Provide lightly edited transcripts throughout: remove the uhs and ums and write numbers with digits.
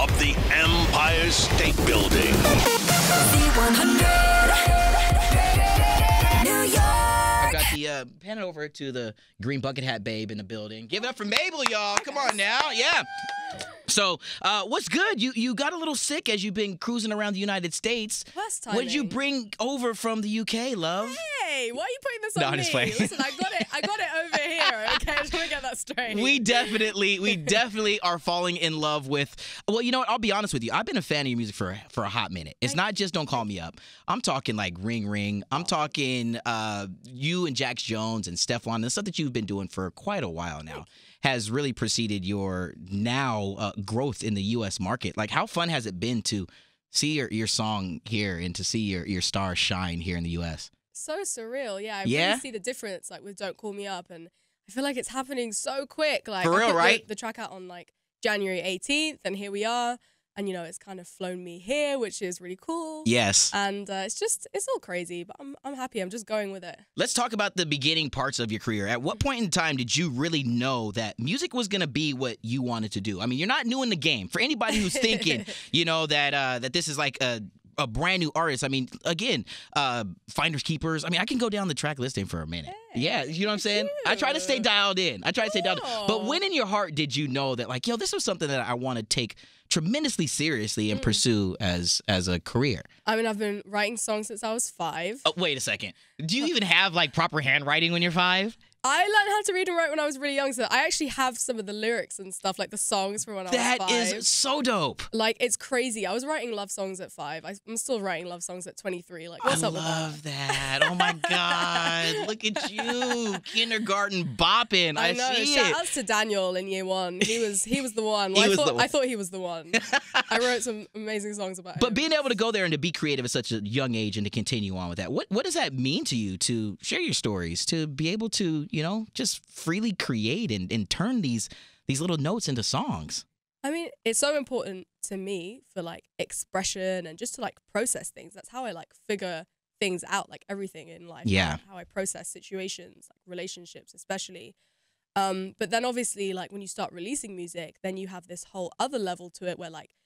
of the Empire State Building. Z100, New York. I've got the pen over to the green bucket hat babe in the building. Give it up for Mabel, y'all. Come on now. Yeah. So, what's good? You got a little sick as you've been cruising around the United States. First time. What did you bring over from the UK, love? Hey, why are you putting this on I'm me? just playing. Listen, I got it over here. Okay, I just want to get that straight. We definitely are falling in love with. Well, you know what? I'll be honest with you. I've been a fan of your music for a hot minute. It's not just "Don't Call Me Up." I'm talking like "Ring Ring." I'm talking you and Jax Jones and Stefan. The stuff that you've been doing for quite a while now has really preceded your now growth in the U.S. market. Like, how fun has it been to see your song here and to see your star shine here in the U.S.? So surreal, yeah. I really see the difference, like with "Don't Call Me Up," and I feel like it's happening so quick. Like, for real, I put right? The track out on like January 18th, and here we are. And, you know, it's kind of flown me here, which is really cool. Yes. And it's all crazy, but I'm happy. I'm just going with it. Let's talk about the beginning parts of your career. At what point in time did you really know that music was going to be what you wanted to do? I mean, you're not new in the game. For anybody who's thinking, you know, that this is like a brand new artist. I mean, again, Finders Keepers. I mean, I can go down the track listing for a minute. Hey, yeah, you know what I'm saying? I try to stay dialed in. But when in your heart did you know that, like, yo, this was something that I want to take tremendously seriously and pursue as a career? I mean, I've been writing songs since I was 5. Oh, wait a second. Do you even have, like, proper handwriting when you're 5? I learned how to read and write when I was really young, so I actually have some of the lyrics and stuff, like the songs from when I was 5. That is so dope. Like, it's crazy. I was writing love songs at 5. I'm still writing love songs at 23. Like, what's up with that? I love that. Oh, my God. Look at you. Kindergarten bopping. I know. see Shout it. outs to Daniel in year 1. He was the one. He was the one. I thought he was the one. I wrote some amazing songs about him. But being able to go there and to be creative at such a young age and to continue on with that, what does that mean to you to share your stories, to be able to, you know, just freely create and turn these little notes into songs? I mean, it's so important to me for like expression and just to like process things. That's how I like figure things out, like everything in life. Yeah. Like, how I process situations, like relationships especially. But then obviously, like when you start releasing music, then you have this whole other level to it where like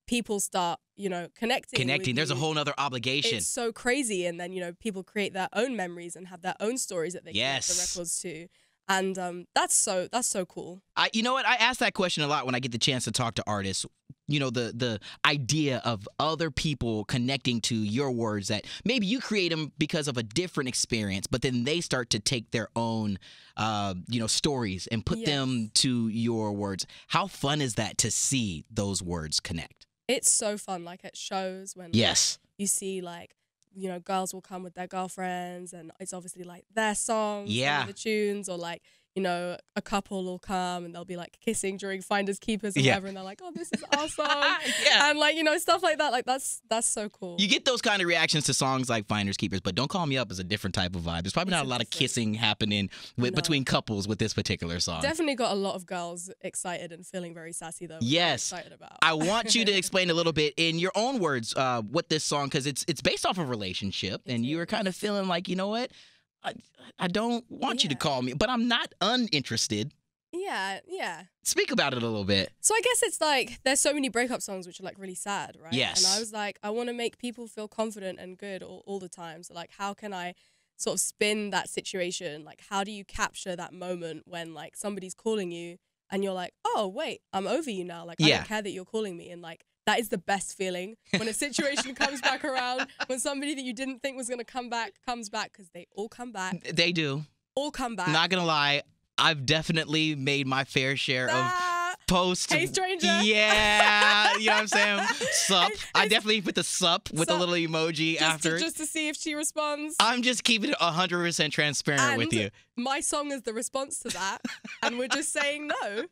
people start, you know, connecting. There's a whole other obligation. It's so crazy. And then, you know, people create their own memories and have their own stories that they connect the records to. And that's so cool. You know what? I ask that question a lot when I get the chance to talk to artists. You know, the idea of other people connecting to your words, that maybe you create them because of a different experience, but then they start to take their own, you know, stories and put them to your words. How fun is that to see those words connect? It's so fun. Like at shows when you see like, you know, girls will come with their girlfriends and it's obviously like their songs, the tunes, or like, you know, a couple will come and they'll be like kissing during Finders Keepers or whatever, and they're like, oh, this is our song. And like, you know, stuff like that. Like that's so cool. You get those kind of reactions to songs like Finders Keepers, but Don't Call Me Up is a different type of vibe. There's probably not a lot of kissing happening between couples with this particular song. Definitely got a lot of girls excited and feeling very sassy though. Yes. Excited about. I want you to explain a little bit in your own words what this song, because it's based off of a relationship, and you were kind of feeling like, you know what? I don't want you to call me, but I'm not uninterested. Yeah. Speak about it a little bit. So I guess it's like there's so many breakup songs which are like really sad, right? Yes. And I was like, I want to make people feel confident and good all the time. So like, how can I sort of spin that situation? Like, how do you capture that moment when like somebody's calling you and you're like, oh, wait, I'm over you now. Like, I don't care that you're calling me. And like, that is the best feeling when a situation comes back around, when somebody that you didn't think was going to come back comes back, because they all come back. They do. All come back. Not going to lie, I've definitely made my fair share of posts. Hey, stranger. Yeah. You know what I'm saying? Sup. I definitely put the sup with a little emoji after. Just to see if she responds. I'm just keeping it 100% transparent with you. My song is the response to that, and we're just saying no.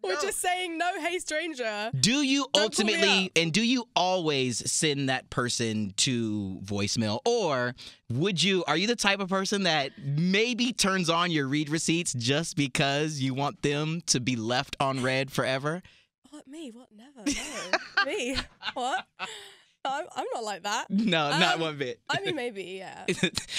We're just saying no, hey stranger. Do you ultimately, and do you always send that person to voicemail? Or are you the type of person that maybe turns on your read receipts just because you want them to be left on read forever? What, me? What? Never. No. Me? What? I'm not like that. No, not one bit. I mean, maybe, yeah.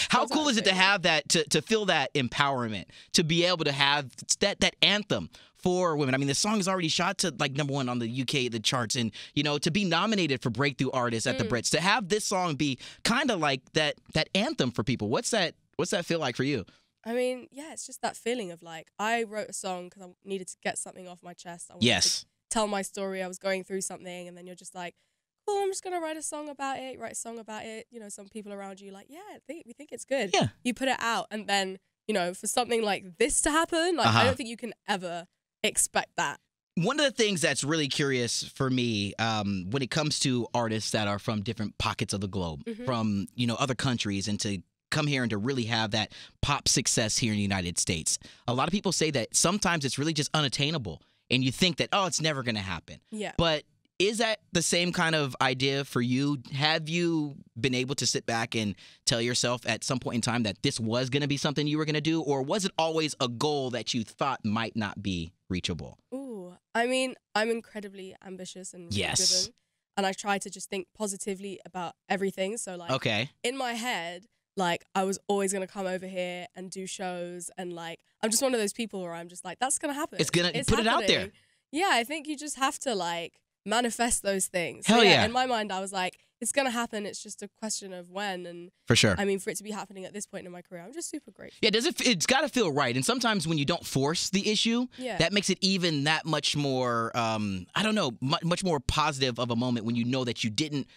How cool is it to have that, to feel that empowerment, to be able to have that anthem for women. I mean, the song is already shot to like #1 on the UK, the charts. And, you know, to be nominated for Breakthrough Artist at the Brits, to have this song be kind of like that anthem for people. What's that feel like for you? I mean, yeah, it's just that feeling of like, I wrote a song because I needed to get something off my chest. I wanted to tell my story. I was going through something, and then you're just like, oh, I'm just going to write a song about it. You write a song about it. You know, some people around you like, yeah, we think it's good. Yeah. You put it out, and then, you know, for something like this to happen, like, I don't think you can ever expect that. One of the things that's really curious for me when it comes to artists that are from different pockets of the globe, from, you know, other countries, and to come here and to really have that pop success here in the United States, a lot of people say that sometimes it's really just unattainable, and you think that, oh, it's never going to happen. Yeah. But is that the same kind of idea for you? Have you been able to sit back and tell yourself at some point in time that this was going to be something you were going to do, or was it always a goal that you thought might not be reachable? Ooh, I mean, I'm incredibly ambitious and driven, and I try to just think positively about everything. So, like, in my head, like, I was always going to come over here and do shows, and, like, I'm just one of those people where I'm just like, that's going to happen. It's going to put it out there. Yeah, I think you just have to, like, manifest those things. Hell yeah. In my mind, I was like, it's going to happen. It's just a question of when. And for sure. I mean, for it to be happening at this point in my career, I'm just super grateful. Yeah, it's got to feel right. And sometimes when you don't force the issue, that makes it even that much more, I don't know, much more positive of a moment when you know that you didn't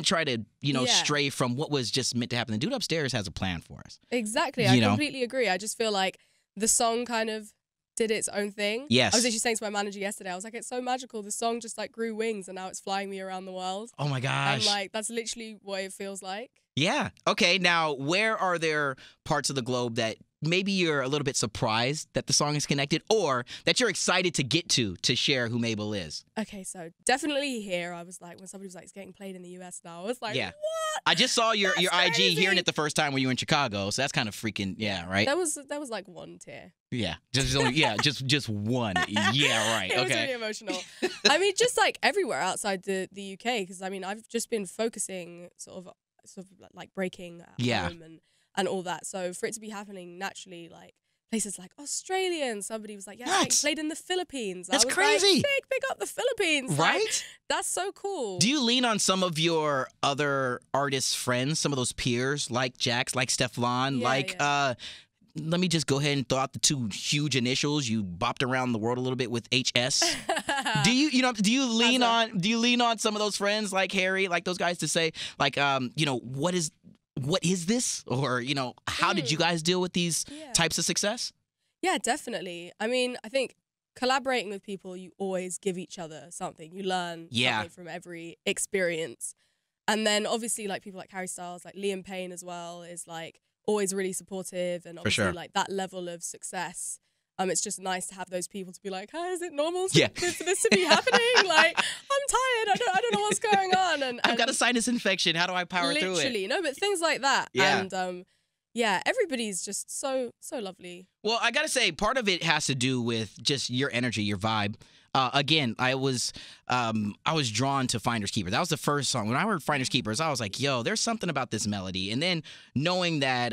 try to, you know, stray from what was just meant to happen. The dude upstairs has a plan for us. Exactly. I completely agree. I just feel like the song kind of did its own thing. Yes. I was actually saying to my manager yesterday, I was like, it's so magical. The song just like grew wings and now it's flying me around the world. Oh my gosh. And like, that's literally what it feels like. Yeah. Okay. Now, where are there parts of the globe that maybe you're a little bit surprised that the song is connected, or that you're excited to get to share who Mabel is? Okay, so definitely here, I was like, when somebody was like, it's getting played in the US now, I was like, what? I just saw your IG crazy. hearing it the first time when you were in Chicago, so that's kind of freaking, right? That was like one tear. Yeah, just one. Yeah, right. It was really emotional. I mean, just like everywhere outside the UK, because I mean, I've just been focusing sort of like breaking home and all that. So for it to be happening naturally, like places like Australia, and somebody was like, yeah, I played in the Philippines. That's I was crazy. Like, big up the Philippines. Right? Like, that's so cool. Do you lean on some of your other artist friends, some of those peers like Jax, like Stefan, let me just go ahead and throw out the two huge initials. You bopped around the world a little bit with HS. Do you lean on some of those friends like Harry, like those guys, to say like, what is this? Or, you know, how did you guys deal with these types of success? Yeah, definitely. I mean, I think collaborating with people, you always give each other something. You learn something from every experience. And then obviously like people like Harry Styles, like Liam Payne as well, is like always really supportive, and obviously like that level of success. It's just nice to have those people to be like, is it normal for this to be happening? Like, I'm tired. I don't know what's going on. And I've got a sinus infection. How do I power through it? Literally, no, but things like that. Yeah. And everybody's just so lovely. Well, I gotta say, part of it has to do with just your energy, your vibe. Again, I was drawn to Finders Keepers. That was the first song. When I heard Finders Keepers, I was like, yo, there's something about this melody. And then knowing that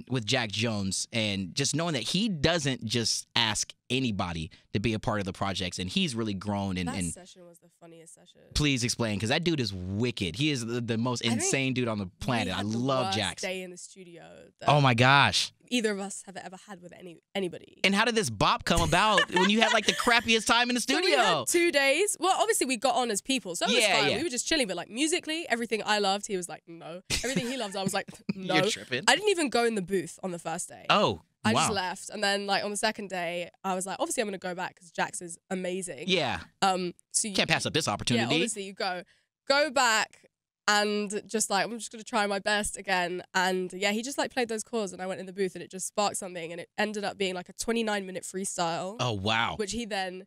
with Jack Jones, and just knowing that he doesn't just ask anybody to be a part of the projects, and he's really grown. And that session was the funniest session. Please explain, because that dude is wicked. He is the most insane dude on the planet. I love Jax. Day in the studio. Oh my gosh. Either of us have ever had with anybody. And how did this bop come about when you had like the crappiest time in the studio? So we had 2 days. Well, obviously we got on as people, so it was fine. We were just chilling, but like musically, everything I loved, he was like, no. Everything he loved, I was like, no. You're tripping. I didn't even go in the booth on the first day. Oh, I just left, and then like on the second day, I was like, obviously I'm gonna go back because Jax is amazing. Yeah. So you can't pass up this opportunity. Yeah, obviously you go back. And just like, I'm just going to try my best again. And yeah, he just like played those chords, and I went in the booth, and it just sparked something. And it ended up being like a 29-minute freestyle. Oh, wow. Which he was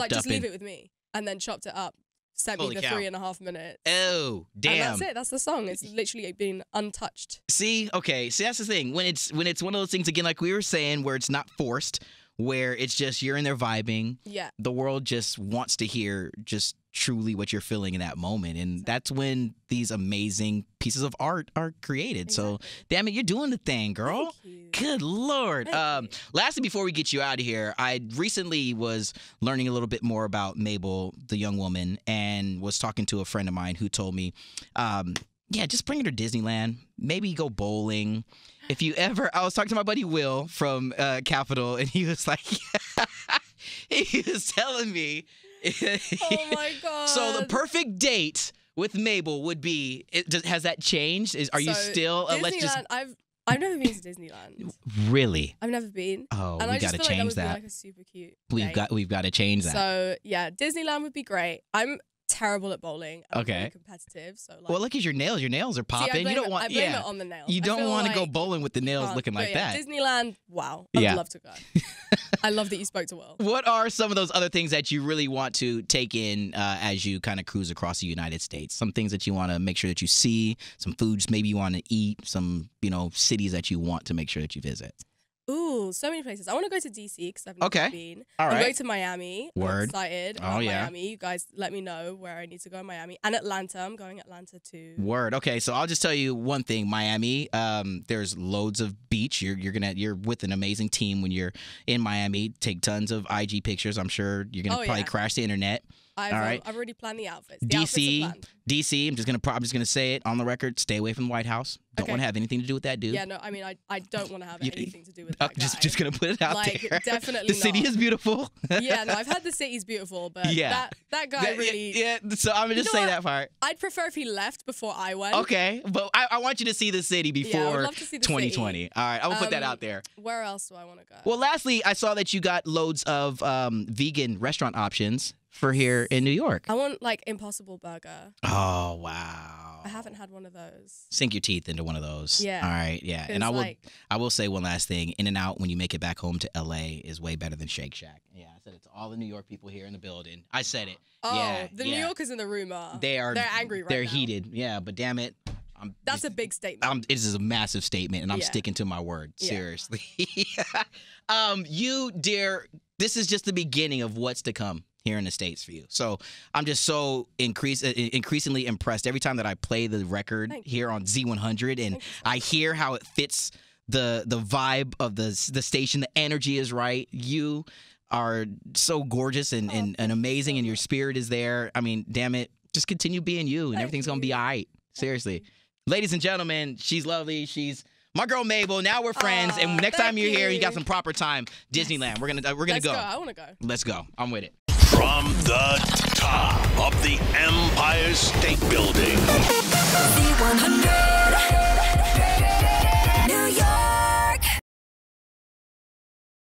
like, just leave it with me. And then chopped it up, sent me the 3.5 minutes. Oh, damn. And that's it. That's the song. It's literally been untouched. See, that's the thing. When it's one of those things, again, like we were saying, where it's not forced, where it's just you're in there vibing. Yeah. The world just wants to hear just truly what you're feeling in that moment. And that's when these amazing pieces of art are created. So, damn it, you're doing the thing, girl. Thank you. Good Lord. Thank you. Lastly, before we get you out of here, I recently was learning a little bit more about Mabel, the young woman, and was talking to a friend of mine who told me, yeah, just bring her to Disneyland. Maybe go bowling. If you ever, I was talking to my buddy Will from Capital, and he was like, he was telling me. Oh my God. So the perfect date with Mabel would be, has that changed? Are you still, let's just. I've never been to Disneyland. Really? I've never been. Oh, and we I just got to feel change like that. that. Would be like a super cute We've got to change that. So yeah, Disneyland would be great. I'm terrible at bowling. I'm very competitive. So like, well, look at your nails. Your nails are popping. You don't want. I blame it on the nails. You don't want to go like bowling with the nails looking like that. Disneyland. Wow. I'd love to go. I love that you spoke to Will. What are some of those other things that you really want to take in as you kind of cruise across the United States? Some things that you want to make sure that you see, some foods maybe you want to eat, some, cities that you want to make sure that you visit. Ooh, so many places. I want to go to DC because I've never been. All right. I'm going to Miami. Word. I'm excited about Miami. You guys let me know where I need to go in Miami. And Atlanta. I'm going Atlanta too. Word. Okay, so I'll just tell you one thing. Miami, there's loads of beach. You're with an amazing team when you're in Miami. Take tons of IG pictures. I'm sure you're gonna probably crash the internet. I've already planned the outfits. The DC, outfits are DC. I'm just gonna say it on the record. Stay away from the White House. Don't want to have anything to do with that dude. Yeah, no, I mean, I don't want to have anything to do with that guy. Just gonna put it out there. Definitely the city is beautiful. Yeah, no, I've heard the city's beautiful, but that guy really. Yeah, so I'm gonna just say that part. I'd prefer if he left before I went. Okay, but I want you to see the city before I would love to see the 2020. City. All right, I'm gonna put that out there. Where else do I want to go? Well, lastly, I saw that you got loads of vegan restaurant options for here in New York. I want like Impossible Burger. Oh wow! I haven't had one of those. Sink your teeth into one of those. Yeah. All right. Yeah. And I will say one last thing. In-N-Out when you make it back home to LA is way better than Shake Shack. Yeah, I said it to all the New York people here in the building. I said it. Oh, yeah, the New Yorkers in the room are. They're angry right now. They're heated. Yeah, but damn it. That's a big statement. It is a massive statement, and I'm sticking to my word. Seriously. You, dear, this is just the beginning of what's to come here in the States for you. So I'm just so increasingly impressed every time that I play the record here on Z100, and I hear how it fits the vibe of the station. The energy is right. You are so gorgeous and amazing, and your spirit is there. I mean, damn it, just continue being you, and everything's gonna be all right. Seriously. Ladies and gentlemen, she's lovely. She's my girl Mabel. Now we're friends, and next time you're here, you got some proper time. Disneyland. We're gonna Let's go. I want to go. Let's go. I'm with it. From the top of the Empire State Building. Z100.